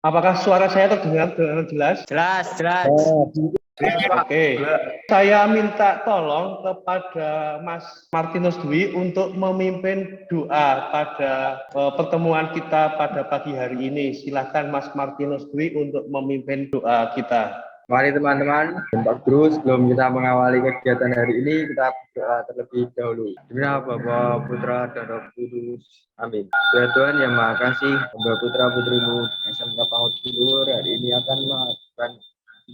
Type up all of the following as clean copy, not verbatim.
Apakah suara saya terdengar dengan jelas? Jelas, jelas. Oke, saya minta tolong kepada Mas Martinus Dwi untuk memimpin doa pada pertemuan kita pada pagi hari ini. Silakan Mas Martinus Dwi untuk memimpin doa kita. Mari teman-teman, Pak Guru, sebelum kita mengawali kegiatan hari ini, kita berdoa terlebih dahulu. Demi nama Bapa, Putra, dan Roh Kudus. Amin. Ya Tuhan yang Maha Kasih, hamba Putra Putrimu SMK Paut Tidur hari ini akan melakukan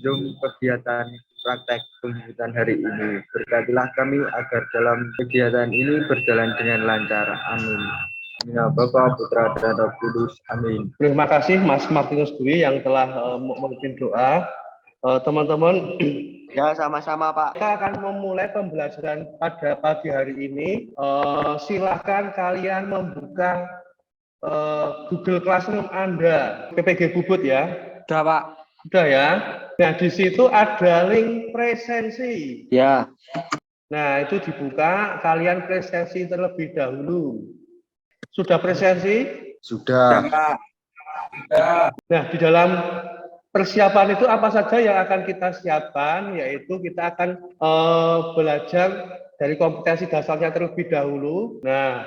Zoom kegiatan praktek pembibitan hari ini. Berkatilah kami agar dalam kegiatan ini berjalan dengan lancar. Amin. Ya Bapa, Putra, dan Roh Kudus. Amin. Terima kasih Mas Martinus Dwi yang telah memimpin doa. Teman-teman, Ya, sama-sama Pak. kita akan memulai pembelajaran pada pagi hari ini. Silahkan kalian membuka Google Classroom Anda, PPG Bubut ya. Sudah Pak. Sudah ya. Nah, di situ ada link presensi. Ya. Nah, itu dibuka, kalian presensi terlebih dahulu. Sudah presensi? Sudah. Nah, di dalam persiapan itu apa saja yang akan kita siapkan, yaitu kita akan belajar dari kompetensi dasarnya terlebih dahulu. Nah,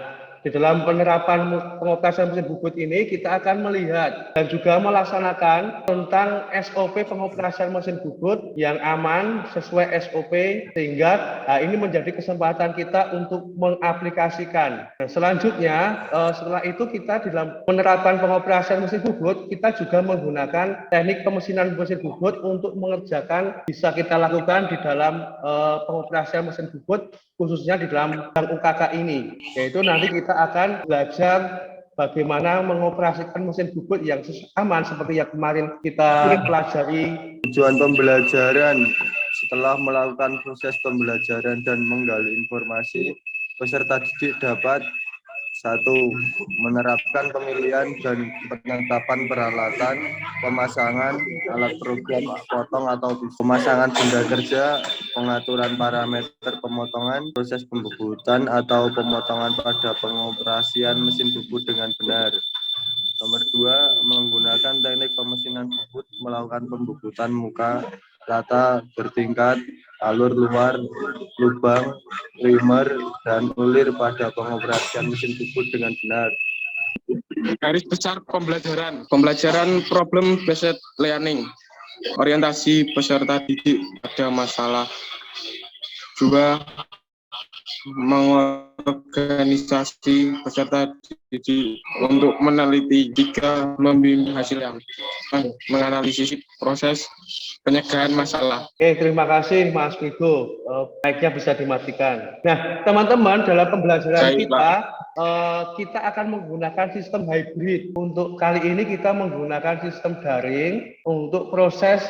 di dalam penerapan pengoperasian mesin bubut ini kita akan melihat dan juga melaksanakan tentang SOP pengoperasian mesin bubut yang aman sesuai SOP, sehingga ini menjadi kesempatan kita untuk mengaplikasikan. Nah, selanjutnya setelah itu kita di dalam penerapan pengoperasian mesin bubut kita juga menggunakan teknik pemesinan mesin bubut untuk mengerjakan bisa kita lakukan di dalam pengoperasian mesin bubut khususnya di dalam UKK ini, yaitu nanti kita akan belajar bagaimana mengoperasikan mesin bubut yang aman seperti yang kemarin kita pelajari. Tujuan pembelajaran setelah melakukan proses pembelajaran dan menggali informasi, peserta didik dapat 1. Menerapkan pemilihan dan penetapan peralatan, pemasangan alat program potong atau pemasangan benda kerja, pengaturan parameter pemotongan, proses pembubutan atau pemotongan pada pengoperasian mesin bubut dengan benar. Nomor 2, menggunakan teknik pemesinan bubut, melakukan pembubutan muka rata bertingkat, alur luar, lubang, primer, dan ulir pada pengoperasian mesin bubut dengan benar. Garis besar pembelajaran problem based learning, orientasi peserta didik pada masalah. 2. Mengorganisasi peserta didik untuk meneliti. 3. Membimbing hasil yang menganalisis proses pencegahan masalah. Oke, terima kasih Mas Vigo. Baiknya bisa dimatikan. Nah, teman-teman, dalam pembelajaran kita akan menggunakan sistem hybrid. Untuk kali ini kita menggunakan sistem daring untuk proses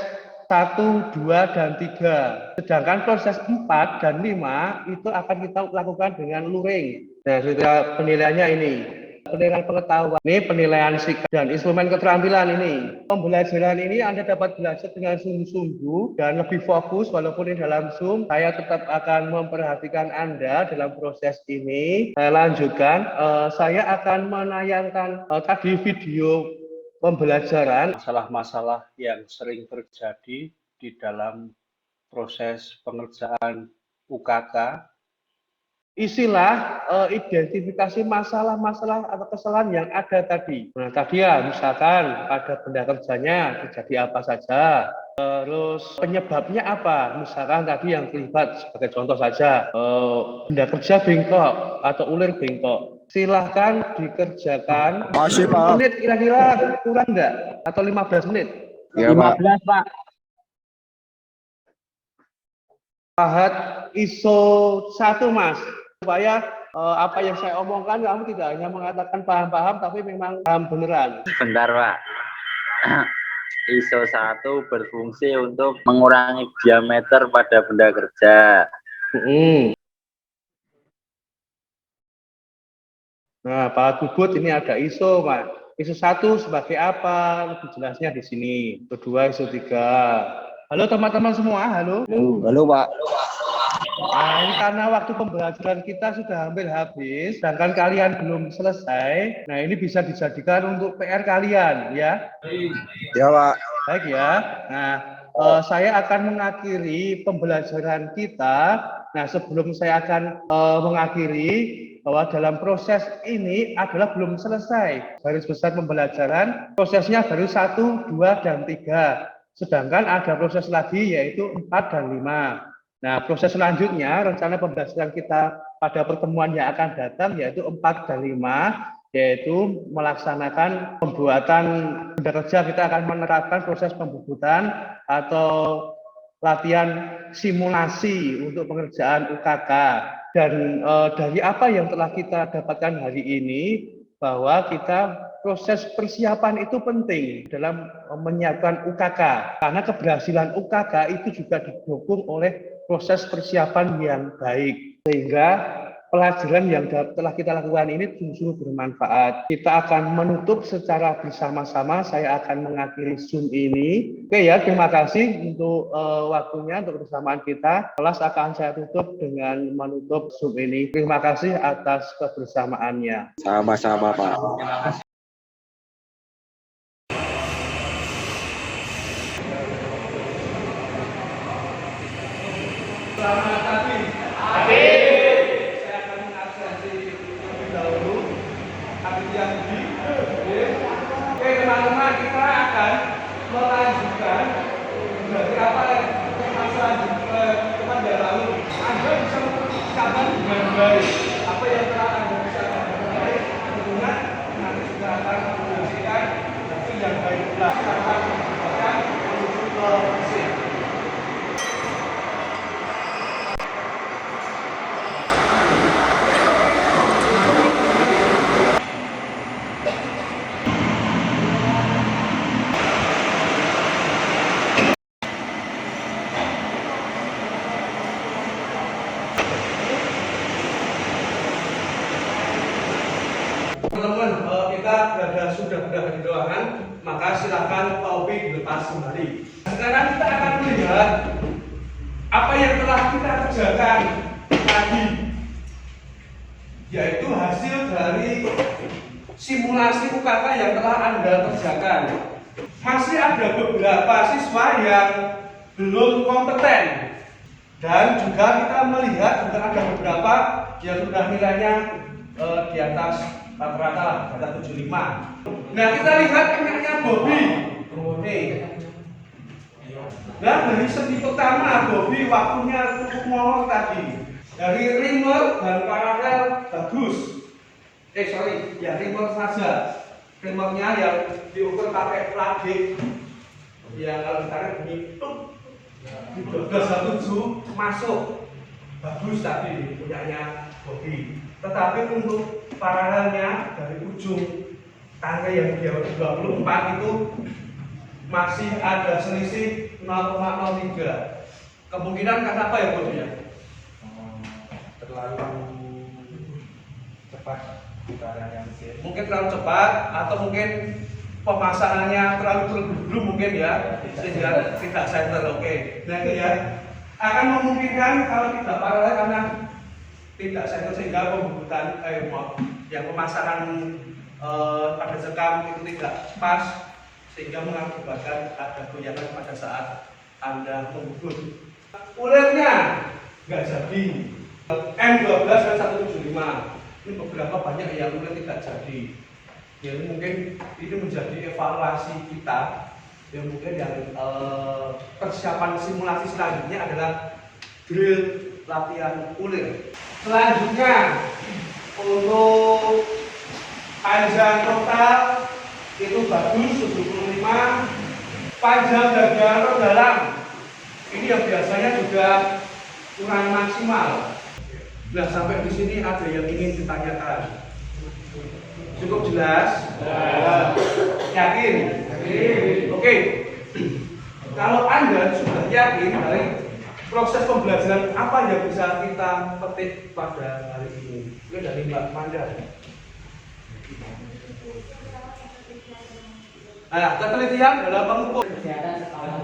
1, 2, dan 3. Sedangkan proses 4 dan 5 itu akan kita lakukan dengan luring. Nah, sudah penilaiannya ini. Penilaian pengetahuan, ini penilaian sikap dan instrumen keterampilan ini. Pembelajaran ini Anda dapat belajar dengan sungguh-sungguh dan lebih fokus walaupun di dalam Zoom. Saya tetap akan memperhatikan Anda dalam proses ini. Saya lanjutkan, saya akan menayangkan tadi video pembelajaran masalah-masalah yang sering terjadi di dalam proses pengerjaan UKK. Isilah identifikasi masalah-masalah atau kesalahan yang ada tadi. Nah, tadi ya misalkan pada benda kerjanya terjadi apa saja. Terus penyebabnya apa? Misalkan tadi yang terlibat sebagai contoh saja benda kerja bengkok atau ulir bengkok. Silahkan dikerjakan. Masih Pak. Menit kira-kira kurang enggak? Atau 15 menit? Ya, 15 Pak. Pahat ISO 1 Mas, supaya apa yang saya omongkan kamu tidak hanya mengatakan paham-paham tapi memang paham beneran. Bentar Pak, ISO 1 berfungsi untuk mengurangi diameter pada benda kerja. Nah, Pak Bubut ini ada ISO Pak. ISO 1 sebagai apa? Lebih jelasnya di sini. Kedua ISO 3. Halo teman-teman semua, halo. Halo Pak. Nah, ini karena waktu pembelajaran kita sudah hampir habis, sedangkan kalian belum selesai. Nah, ini bisa dijadikan untuk PR kalian, ya. Ya, Pak. Baik ya. Nah, saya akan mengakhiri pembelajaran kita. Nah, sebelum saya akan mengakhiri bahwa dalam proses ini adalah belum selesai. Garis besar pembelajaran, prosesnya baru 1, 2, dan 3. Sedangkan ada proses lagi yaitu 4 dan 5. Nah, proses selanjutnya rencana pembelajaran kita pada pertemuan yang akan datang yaitu 4 dan 5, yaitu melaksanakan pembuatan benda kerja. Kita akan menerapkan proses pembubutan atau latihan simulasi untuk pengerjaan UKK. Dan dari apa yang telah kita dapatkan hari ini, bahwa kita proses persiapan itu penting dalam menyiapkan UKK. Karena keberhasilan UKK itu juga didukung oleh proses persiapan yang baik. Sehingga pelajaran yang telah kita lakukan ini sungguh bermanfaat. Kita akan menutup secara bersama-sama. Saya akan mengakhiri Zoom ini. Oke ya, terima kasih untuk waktunya, untuk kebersamaan kita. Kelas akan saya tutup dengan menutup Zoom ini. Terima kasih atas kebersamaannya. Sama-sama, Pak. Selamat pagi. Saya akan mengabsensi terlebih dahulu. Aktivitas ini. Oke, teman-teman, kita akan melanjutkan. Berarti apa masalah teman yang lalu? Anda bisa mempersiapkan dengan baik. Apa yang telah Anda persiapkan dengan baik, tentunya nanti juga akan menghasilkan hasil yang baik pula. Kita akan mendapatkan menuju ke mesin. Teman-teman, kita sudah berada di ruangan, maka silakan topi dilepas kembali. Sekarang kita akan melihat apa yang telah kita kerjakan tadi, yaitu hasil dari simulasi UKK yang telah Anda kerjakan. Masih ada beberapa siswa yang belum kompeten, dan juga kita melihat juga ada beberapa yang sudah nilainya di atas rata-rata lah, ada 75. Nah, kita lihat punyanya Bobby. Nah, dari segi pertama Bobby waktunya cukup molor tadi. Dari rimmer dan paralel bagus. Rimmer saja. Rimmernya yang diukur pakai plugin. Yang kalau ditarik bunyi tuk di 1217 masuk. Bagus tadi punyanya Bobby. Tetapi untuk paralelnya dari ujung tangga yang dia 24 itu masih ada selisih 0,03. Kemungkinan karena apa ya, Bos ya? Terlalu cepat putarannya mesin. Mungkin terlalu cepat atau mungkin pemasangannya terlalu terburu-buru mungkin ya, sehingga tidak center. Oke. Nah itu ya akan memungkinkan kalau tidak paralel karena tidak center sehingga pembubutan yang pemasangan pada sekam itu tidak pas sehingga mengakibatkan ada goyangan pada saat Anda membubut. Ulirnya nggak jadi. M12 dan 175 ini beberapa banyak yang ulir tidak jadi. Jadi mungkin ini menjadi evaluasi kita. Yang mungkin yang persiapan simulasi selanjutnya adalah drill latihan ulir. Selanjutnya untuk panjang total itu bagus 75, panjang bagian dalam ini yang biasanya juga kurang maksimal. Nah, sampai di sini ada yang ingin ditanyakan. Cukup jelas? Yakin? Oke. Kalau Anda sudah yakin dari proses pembelajaran apa yang bisa kita petik pada hari ini? Itu dari Mbak Manda. Nah, ketelitian dalam pengukur.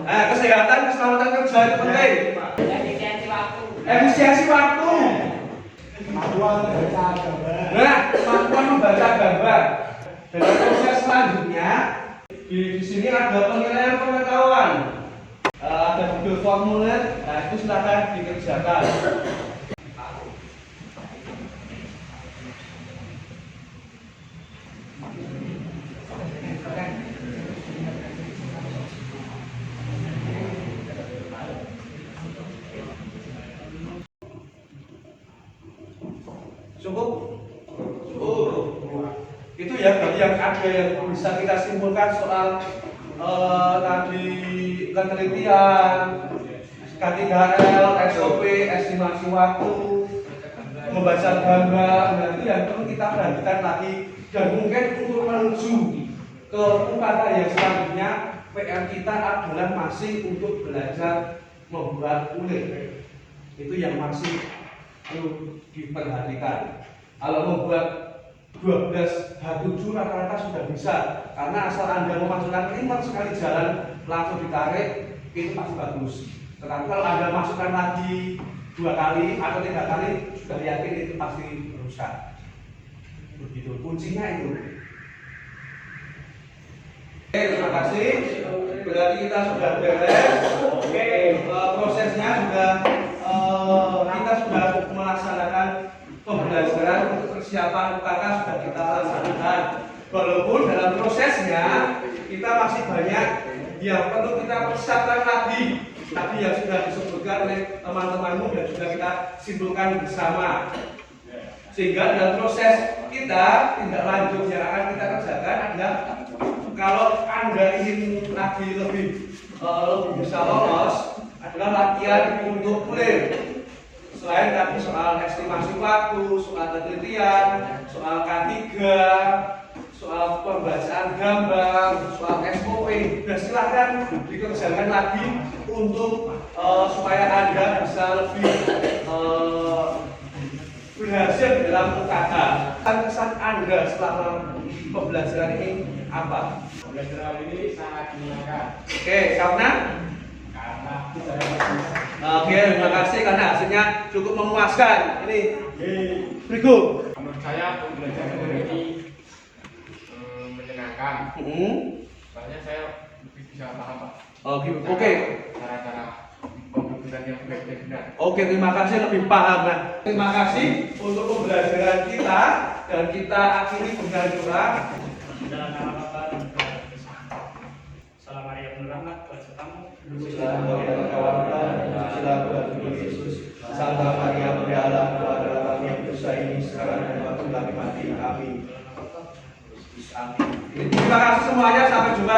Kesehatan, keselamatan kerja itu penting. Efisiensi waktu. Efisiensi waktu. Nah, kemampuan membaca gambar. Dalam proses selanjutnya, di sini ada penilaian pengetahuan. Ada video formulir, nah itu silakan dikerjakan. Cukup? Itu ya berarti yang ada yang bisa kita simpulkan soal tadi penelitian, K3L, SOP, estimasi waktu, membaca gambar, dan itu yang perlu kita perhatikan lagi. Dan mungkin untuk menuju ke UKT yang selanjutnya, PR kita adalah masih untuk belajar membuat kulit. Itu yang masih perlu diperhatikan. Kalau membuat 12 H7 rata-rata sudah bisa, karena asal Anda memasukkan 5 sekali jalan langsung ditarik, itu pasti bagus. Tetapi kalau Anda masukkan lagi 2 kali atau 3 kali, sudah yakin itu pasti rusak. Begitu kuncinya itu. Oke, terima kasih. Berarti kita sudah beres. Oke, prosesnya sudah kita sudah melaksanakan pembelajaran untuk persiapan UKK sudah kita laksanakan. Walaupun dalam prosesnya kita masih banyak yang perlu kita persiapkan lagi. Tadi yang sudah disebutkan oleh teman-temanmu dan sudah kita simpulkan bersama. Sehingga dalam proses kita tindak lanjut yang akan kita kerjakan adalah kalau Anda ingin lagi lebih bisa lolos adalah latihan untuk clear. Selain tadi soal estimasi waktu, soal penelitian, soal K3, soal pembacaan gambar, soal SOP, dan silakan dikerjakan lagi untuk supaya Anda bisa lebih berhasil dalam UKK. Kesan Anda selama pembelajaran ini apa? Pembelajaran ini sangat menyenangkan. Oke, karena Kita dapat oke, terima kasih karena hasilnya cukup memuaskan. Ini berikut. menurut saya pembelajaran ini menyenangkan. Soalnya saya lebih bisa paham, Pak. Oke. Cara-cara pembelajaran yang baik dan benar. Oke, terima kasih lebih paham. Nah, terima kasih untuk pembelajaran kita dan kita akhiri dengan doa. Dalam nama Bapa dan Putra dan Roh Kudus. Salam Maria penuh rahmat, Tuhan sertamu. Santa Maria Bunda Allah, doa dalam kami yang berdosa ini sekarang dan waktu kami mati. Amin. Terima kasih semuanya, sampai jumpa.